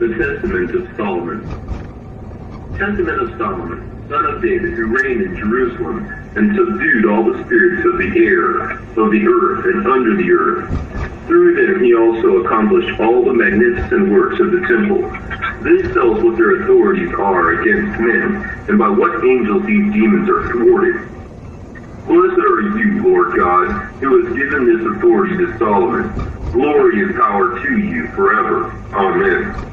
The Testament of Solomon. Testament of Solomon, son of David, who reigned in Jerusalem, and subdued all the spirits of the air, of the earth, and under the earth. Through them he also accomplished all the magnificent works of the temple. This tells what their authorities are against men, and by what angels these demons are thwarted. Blessed are you, Lord God, who has given this authority to Solomon. Glory and power to you forever. Amen.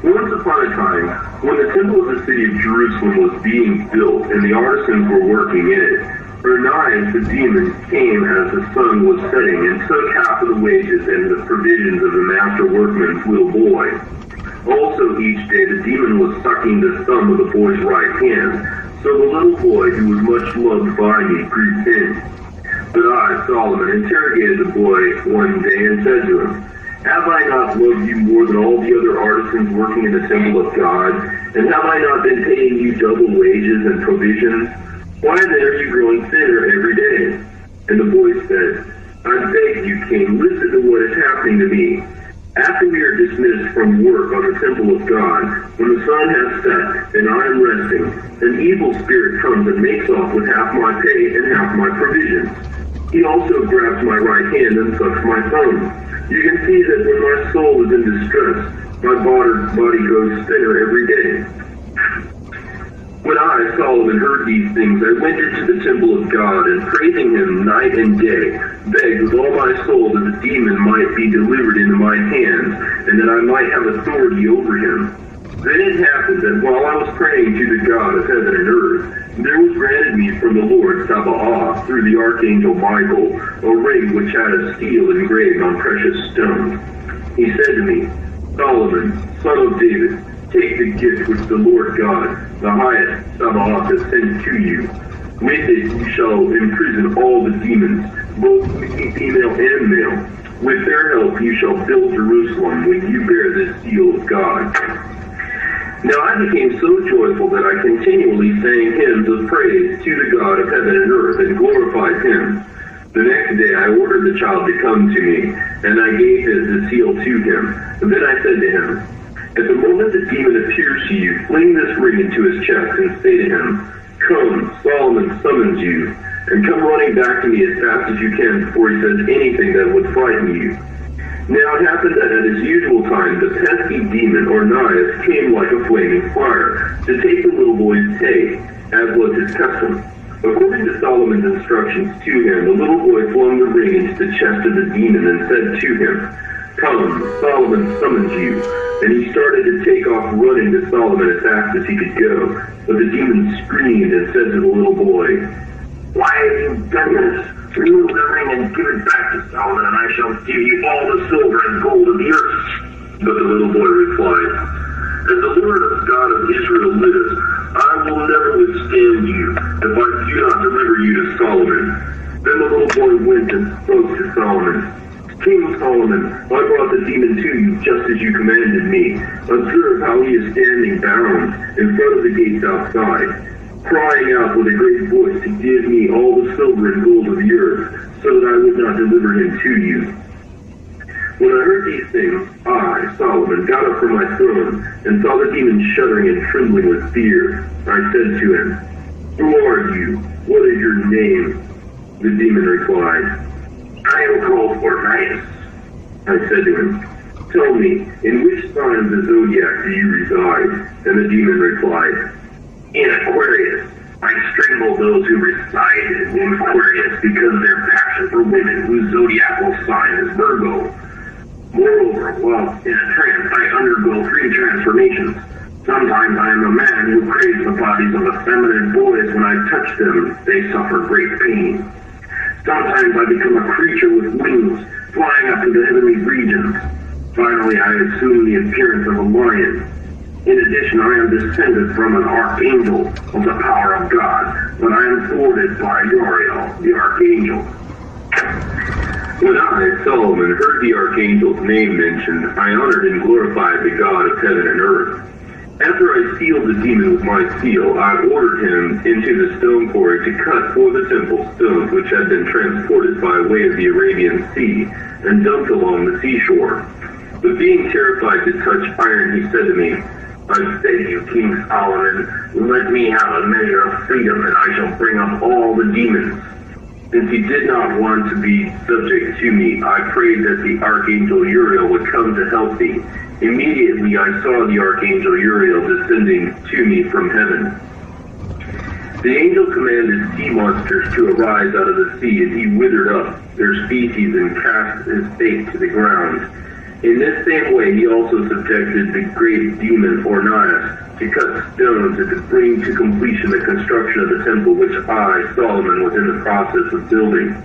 Once upon a time, when the temple of the city of Jerusalem was being built and the artisans were working in it, Onias the demon came as the sun was setting and took half of the wages and the provisions of the master workman's little boy. Also each day the demon was sucking the thumb of the boy's right hand, so the little boy who was much loved by me grew thin. But I, Solomon, interrogated the boy one day and said to him, have I not loved you more than all the other artisans working in the temple of God? And have I not been paying you double wages and provisions? Why then are you growing thinner every day? And the boy said, I beg you, king, listen to what is happening to me. After we are dismissed from work on the temple of God, when the sun has set and I am resting, an evil spirit comes and makes off with half my pay and half my provisions. He also grabs my right hand and sucks my thumb. You can see that when my soul is in distress, my body grows thinner every day. When I, Solomon, heard these things, I went into the temple of God, and praising him night and day, begged with all my soul that the demon might be delivered into my hands, and that I might have authority over him. Then it happened that while I was praying to the God of heaven and earth, there was granted me from the Lord Sabaoth through the archangel Michael a ring which had a seal engraved on precious stones. He said to me, Solomon, son of David, take the gift which the Lord God, the highest Sabaoth, has sent to you. With it you shall imprison all the demons, both female and male. With their help you shall build Jerusalem when you bear this seal of God. Now I became so joyful that I continually sang hymns of praise to the God of heaven and earth and glorified him. The next day I ordered the child to come to me, and I gave the seal to him. And then I said to him, at the moment the demon appears to you, fling this ring into his chest and say to him, come, Solomon summons you, and come running back to me as fast as you can before he says anything that would frighten you. Now it happened that at his usual time, the pesky demon, Onias, came like a flaming fire to take the little boy's pay, as was his custom. According to Solomon's instructions to him, the little boy flung the ring into the chest of the demon and said to him, come, Solomon summons you. And he started to take off running to Solomon as fast as he could go. But the demon screamed and said to the little boy, why have you done this? Remove the ring and give it back to Solomon, and I shall give you all the silver and gold of the earth. But the little boy replied, as the Lord God of Israel lives, I will never withstand you if I do not deliver you to Solomon. Then the little boy went and spoke to Solomon. King Solomon, I brought the demon to you just as you commanded me. Observe how he is standing bound in front of the gates outside, crying out with a great voice to give me all the silver and gold of the earth, so that I would not deliver him to you. When I heard these things, I, Solomon, got up from my throne and saw the demon shuddering and trembling with fear. I said to him, who are you? What is your name? The demon replied, I am called Onias. I said to him, tell me, in which sign of the zodiac do you reside? And the demon replied, in Aquarius. I strangle those who reside in Aquarius because of their passion for women whose zodiacal sign is Virgo. Moreover, while in a trance, I undergo 3 transformations. Sometimes I am a man who craves the bodies of effeminate boys. When I touch them, they suffer great pain. Sometimes I become a creature with wings, flying up to the heavenly regions. Finally, I assume the appearance of a lion. In addition, I am descended from an archangel of the power of God, but I am thwarted by Uriel, the archangel. When I, Solomon, heard the archangel's name mentioned, I honored and glorified the God of heaven and earth. After I sealed the demon with my seal, I ordered him into the stone quarry to cut for the temple stones which had been transported by way of the Arabian Sea and dumped along the seashore. But being terrified to touch iron, he said to me, I beg you, King Solomon, let me have a measure of freedom, and I shall bring up all the demons. Since he did not want to be subject to me, I prayed that the archangel Uriel would come to help me. Immediately I saw the archangel Uriel descending to me from heaven. The angel commanded sea monsters to arise out of the sea, and he withered up their species and cast his face to the ground. In this same way he also subjected the great demon Ornias to cut stones and to bring to completion the construction of the temple which I, Solomon, was in the process of building.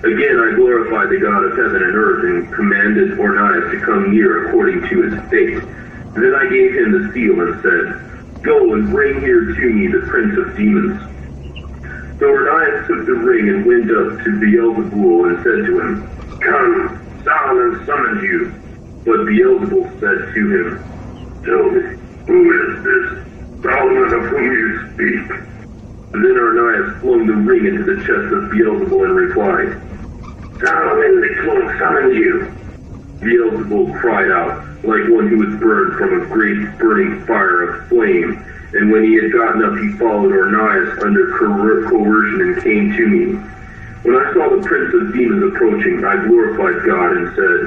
Again I glorified the God of heaven and earth and commanded Ornias to come near according to his fate. Then I gave him the seal and said, Go and bring here to me the prince of demons. So Ornias took the ring and went up to Beelzebul and said to him, Come, Solomon summons you. But Beelzebul said to him, Tell me, who is this Solomon of whom you speak? And then Ornias flung the ring into the chest of Beelzebul and replied, Solomon the king summoned you. Beelzebul cried out, like one who was burned from a great burning fire of flame. And when he had gotten up, he followed Ornias under coercion and came to me. When I saw the prince of demons approaching, I glorified God and said,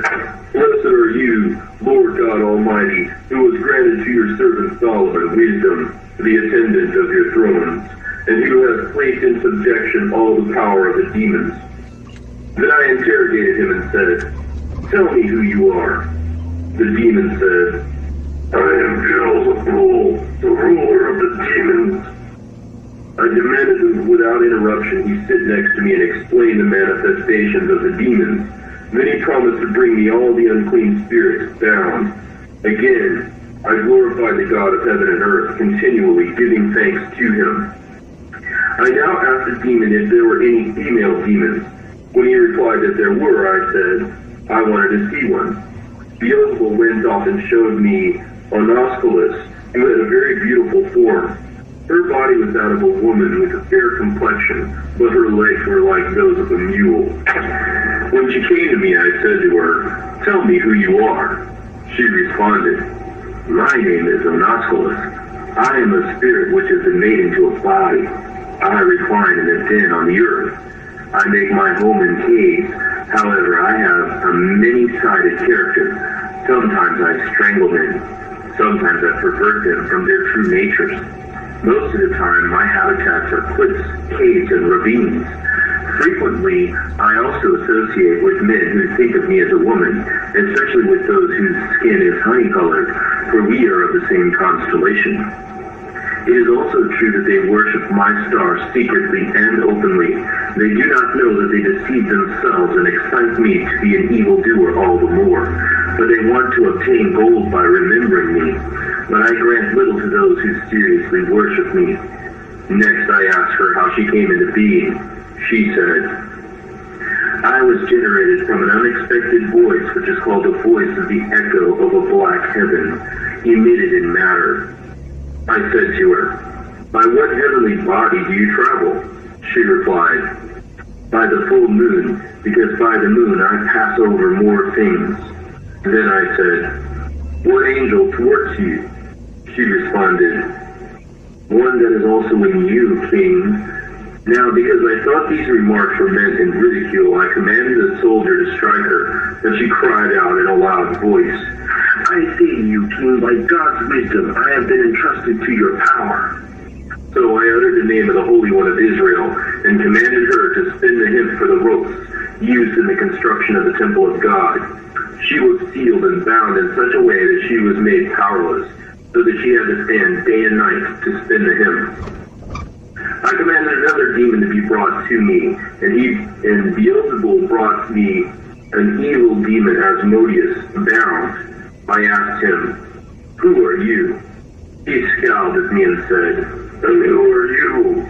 Blessed are you, Lord God Almighty, who has granted to your servant Solomon wisdom, the attendant of your thrones, and who has placed in subjection all the power of the demons. Then I interrogated him and said, Tell me who you are. The demon said, I am Beelzebul, the ruler of the demons. I demanded that without interruption he sit next to me and explain the manifestations of the demons. Then he promised to bring me all the unclean spirits bound. Again, I glorified the God of heaven and earth, continually giving thanks to him. I now asked the demon if there were any female demons. When he replied that there were, I said, I wanted to see one. Beelzebul went off and showed me Onosculus, who had a very beautiful form. Her body was that of a woman with a fair complexion, but her legs were like those of a mule. When she came to me, I said to her, Tell me who you are. She responded, My name is Onosculus. I am a spirit which has been made into a body. I recline in a den on the earth. I make my home in caves. However, I have a many-sided character. Sometimes I strangle men. Sometimes I pervert them from their true natures. Most of the time, my habitats are cliffs, caves, and ravines. Frequently, I also associate with men who think of me as a woman, especially with those whose skin is honey-colored, for we are of the same constellation. It is also true that they worship my star secretly and openly. They do not know that they deceive themselves and excite me to be an evildoer all the more. But they want to obtain gold by remembering me. But I grant little to those who seriously worship me. Next I asked her how she came into being. She said, I was generated from an unexpected voice, which is called the voice of the echo of a black heaven, emitted in matter. I said to her, By what heavenly body do you travel? She replied, By the full moon, because by the moon I pass over more things. Then I said, What angel thwarts you? She responded, One that is also in you, King. Now, because I thought these remarks were meant in ridicule, I commanded a soldier to strike her, and she cried out in a loud voice, I say to you, King, by God's wisdom, I have been entrusted to your power. So I uttered the name of the Holy One of Israel, and commanded her to spin the hemp for the ropes used in the construction of the temple of God. She was sealed and bound in such a way that she was made powerless, so that she had to stand day and night to spin the hemp. I commanded another demon to be brought to me, and Beelzebul brought me an evil demon, Asmodeus, bound. I asked him, Who are you? He scowled at me and said, And who are you?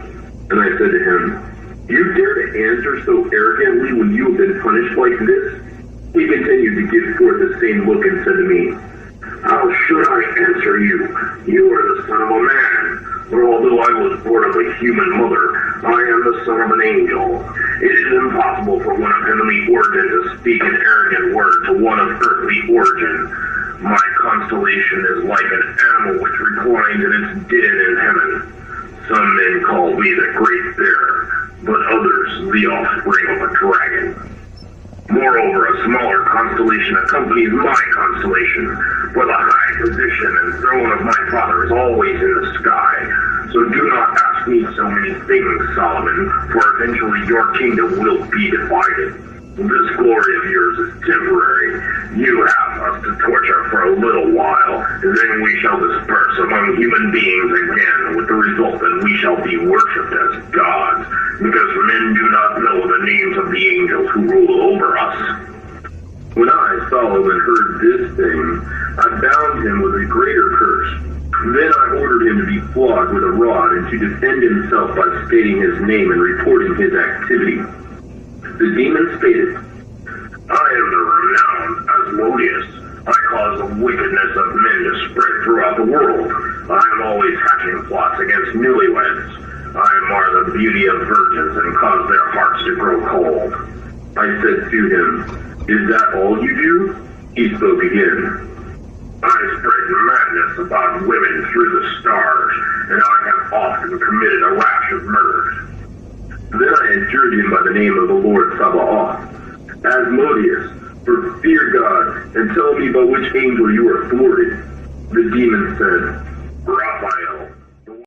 And I said to him, You dare to answer so arrogantly when you have been punished like this? He continued to give forth the same look and said to me, How should I answer you? You are the son of a man. For although I was born of a human mother, I am the son of an angel. It is impossible for one of heavenly origin to speak an arrogant word to one of earthly origin. My constellation is like an animal which reclines in its den in heaven. Some men call me the Great Bear, but others the offspring of a dragon. Moreover, a smaller constellation accompanies my constellation, for the high position and throne of my father is always in the sky. So do not ask me so many things, Solomon, for eventually your kingdom will be divided. This glory of yours is temporary. You have us to torture for a little while, and then we shall disperse among human beings again, with the result that we shall be worshipped as gods, because men do not know the names of the angels who rule over us. When I, Solomon, heard this thing, I bound him with a greater curse. Then I ordered him to be flogged with a rod and to defend himself by stating his name and reporting his activity. The demon stated, I am the renowned Asmodeus. I cause the wickedness of men to spread throughout the world. I am always hatching plots against newlyweds. I mar the beauty of virgins and cause their hearts to grow cold. I said to him, Is that all you do? He spoke again. I spread madness about women through the stars, and I have often committed a rash of murders. Then I adjured him by the name of the Lord Sabaoth. Asmodeus, for fear God, and tell me by which angel you are thwarted. The demon said, Raphael.